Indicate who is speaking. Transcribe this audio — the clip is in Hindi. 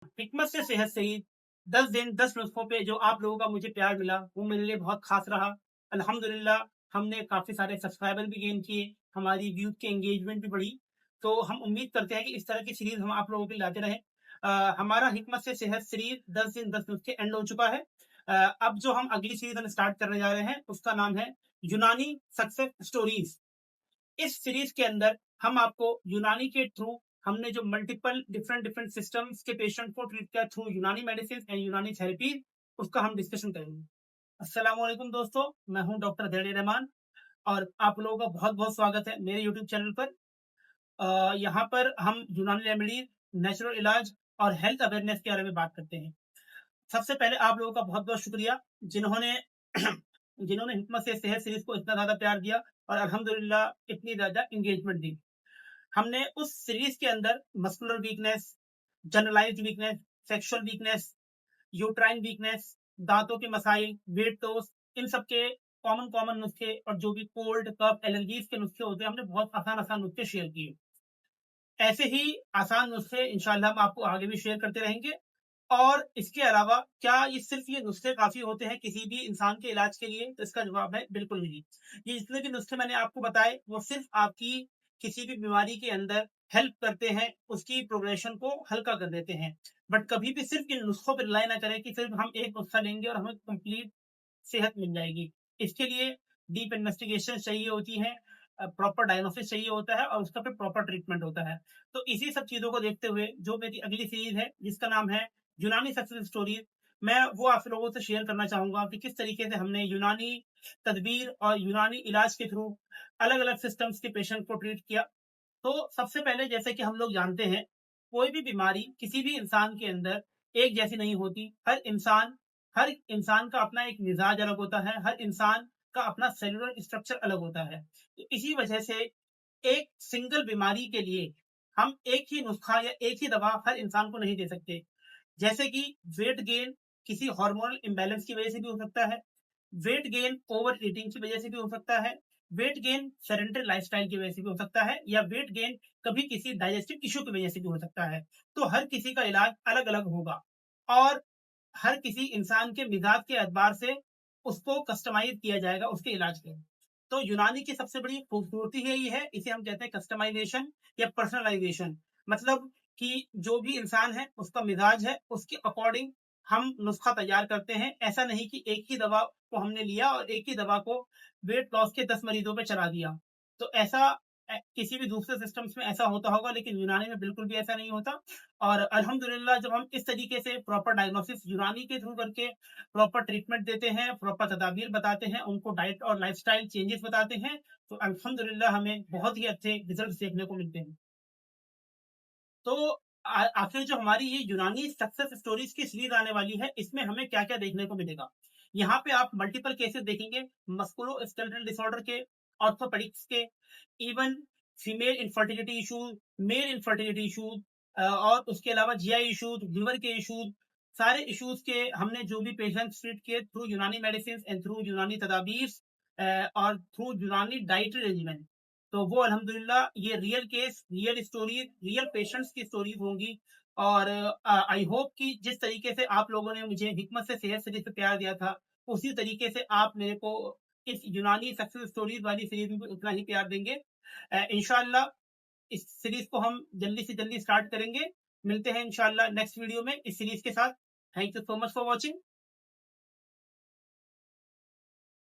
Speaker 1: हिकमत से सेहत सही 10 दिन 10 नुस्खों पे जो आप लोगों का मुझे प्यार मिला, वो मेरे लिए बहुत ख़ास रहा। अल्हम्दुलिल्लाह हमने काफ़ी सारे सब्सक्राइबर भी गेन किए, हमारी व्यूज़ की एंगेजमेंट भी बढ़ी। तो हम उम्मीद करते हैं कि इस तरह की सीरीज़ हम आप लोगों के लिए लाते रहें। हमारा हिकमत से सेहत सीरीज़ 10 दिन 10 नुस्खे एंड हो चुका है। अब जो हम अगली सीरीज़ हम स्टार्ट करने जा रहे हैं, उसका नाम है यूनानी सक्सेस स्टोरीज़। इस सीरीज के अंदर हम आपको यूनानी के थ्रू हमने जो मल्टीपल डिफरेंट डिफरेंट सिस्टम्स के पेशेंट को ट्रीट किया थ्रू यूनानी मेडिसिन एंड यूनानी थेरेपी, उसका हम डिस्कशन करेंगे। अस्सलाम वालेकुम दोस्तों, मैं हूं डॉक्टर जलील रहमान और आप लोगों का बहुत बहुत स्वागत है मेरे यूट्यूब चैनल पर। यहाँ पर हम यूनानी रेमेडीज, नेचुरल इलाज और हेल्थ अवेयरनेस के बारे में बात करते हैं। सबसे पहले आप लोगों का बहुत बहुत शुक्रिया जिन्होंने जिन्होंने हिकमत से सेहत सीरीज को इतना ज्यादा प्यार दिया और अल्हम्दुलिल्लाह इतनी ज्यादा एंगेजमेंट दी। हमने उस सीरीज के अंदर muscular weakness, generalised weakness, sexual weakness, uterine weakness, दांतों के मसाइल, वेट लॉस, इन सब के कॉमन कॉमन नुस्खे और जो भी कोल्ड कफ एलर्जीज के नुस्खे होते हैं, हमने बहुत आसान आसान नुस्खे शेयर किए। ऐसे ही आसान नुस्खे इंशाल्लाह हम आपको आगे भी शेयर करते रहेंगे। और इसके अलावा क्या ये नुस्खे काफ़ी होते हैं किसी भी इंसान के इलाज के लिए? तो इसका जवाब है बिल्कुल नहीं। ये जितने भी नुस्खे मैंने आपको बताए, वो सिर्फ़ आपकी किसी भी बीमारी के अंदर हेल्प करते हैं, उसकी प्रोग्रेशन को हल्का कर देते हैं। बट कभी भी सिर्फ़ इन नुस्खों पे रिलाय ना करें कि सिर्फ़ हम एक नुस्खा लेंगे और हमें कंप्लीट सेहत मिल जाएगी। इसके लिए डीप इन्वेस्टिगेशन चाहिए होती है, प्रॉपर डायग्नोसिस चाहिए होता है और उसका फिर प्रॉपर ट्रीटमेंट होता है। तो इसी सब चीज़ों को देखते हुए जो मेरी अगली सीरीज़ है, जिसका नाम है यूनानी सक्सेस स्टोरीज, मैं वो आप लोगों से शेयर करना चाहूंगा कि किस तरीके से हमने यूनानी तदबीर और यूनानी इलाज के थ्रू अलग अलग सिस्टम्स के पेशेंट को ट्रीट किया। तो सबसे पहले जैसे कि हम लोग जानते हैं, कोई भी बीमारी किसी भी इंसान के अंदर एक जैसी नहीं होती। हर इंसान का अपना एक मिजाज अलग होता है, हर इंसान का अपना सेलुलर स्ट्रक्चर अलग होता है। तो इसी वजह से एक सिंगल बीमारी के लिए हम एक ही नुस्खा या एक ही दवा हर इंसान को नहीं दे सकते। जैसे कि वेट गेन किसी हार्मोनल इम्बैलेंस की वजह से भी हो सकता है, वेट गेन ओवर ईटिंग की वजह से भी हो सकता है, वेट गेन सेडेंटरी लाइफस्टाइल की वजह से भी हो सकता है, या वेट गेन कभी किसी डाइजेस्टिव इश्यू की वजह से भी हो सकता है। तो हर किसी का इलाज अलग अलग होगा और हर किसी इंसान के मिजाज के एतबार से उसको कस्टमाइज किया जाएगा उसके इलाज के। तो यूनानी की सबसे बड़ी खूबसूरती यही है, इसे हम कहते हैं कस्टमाइजेशन या पर्सनलाइजेशन। मतलब कि जो भी इंसान है उसका मिजाज है, उसके अकॉर्डिंग हम नुस्खा तैयार करते हैं। ऐसा नहीं कि एक ही दवा को हमने लिया और एक ही दवा को वेट लॉस के 10 मरीजों पे चला दिया। तो ऐसा किसी भी दूसरे सिस्टम्स में ऐसा होता होगा, लेकिन यूनानी में बिल्कुल भी ऐसा नहीं होता। और अल्हम्दुलिल्लाह जब हम इस तरीके से प्रॉपर डायग्नोसिस यूनानी के थ्रू करके प्रॉपर ट्रीटमेंट देते हैं, प्रॉपर तदाबीर बताते हैं, उनको डाइट और लाइफ़स्टाइल चेंजेस बताते हैं, तो अल्हम्दुलिल्लाह हमें बहुत ही अच्छे रिज़ल्ट्स देखने को मिलते हैं। तो आखिर जो हमारी ये यूनानी सक्सेस स्टोरीज़ की सीरीज़ आने वाली है, इसमें हमें क्या-क्या देखने को मिलेगा? यहाँ पे आप मल्टीपल केसेज़ देखेंगे, मस्कुलोस्केलेटल डिसऑर्डर के, ऑर्थोपेडिक्स के, even female infertility issues, male infertility issues, और उसके अलावा जीआई इश्यूज़, लिवर के इश्यूज़, सारे इश्यूज़ के हमने जो भी पेशेंट्स ट्रीट किए थ्रू यूनानी मेडिसिन्स एंड थ्रू यूनानी तदाबीर, और थ्रू यूनानी डाइटरी रेजिमेन। तो वो अल्हम्दुलिल्लाह ये real case, real stories, real patients की स्टोरीज़ होंगी। और आई होप कि जिस तरीके से आप लोगों ने मुझे हिकमत से सेहत सीरीज़ पे प्यार दिया था, उसी तरीके से आप मेरे को इस यूनानी सक्सेस स्टोरीज़ वाली सीरीज़ में भी उतना ही प्यार देंगे। इंशाअल्लाह इस सीरीज़ को हम जल्दी से जल्दी स्टार्ट करेंगे। मिलते हैं इंशाअल्लाह नेक्स्ट वीडियो में इस सीरीज़ के साथ। Thank you so much for watching.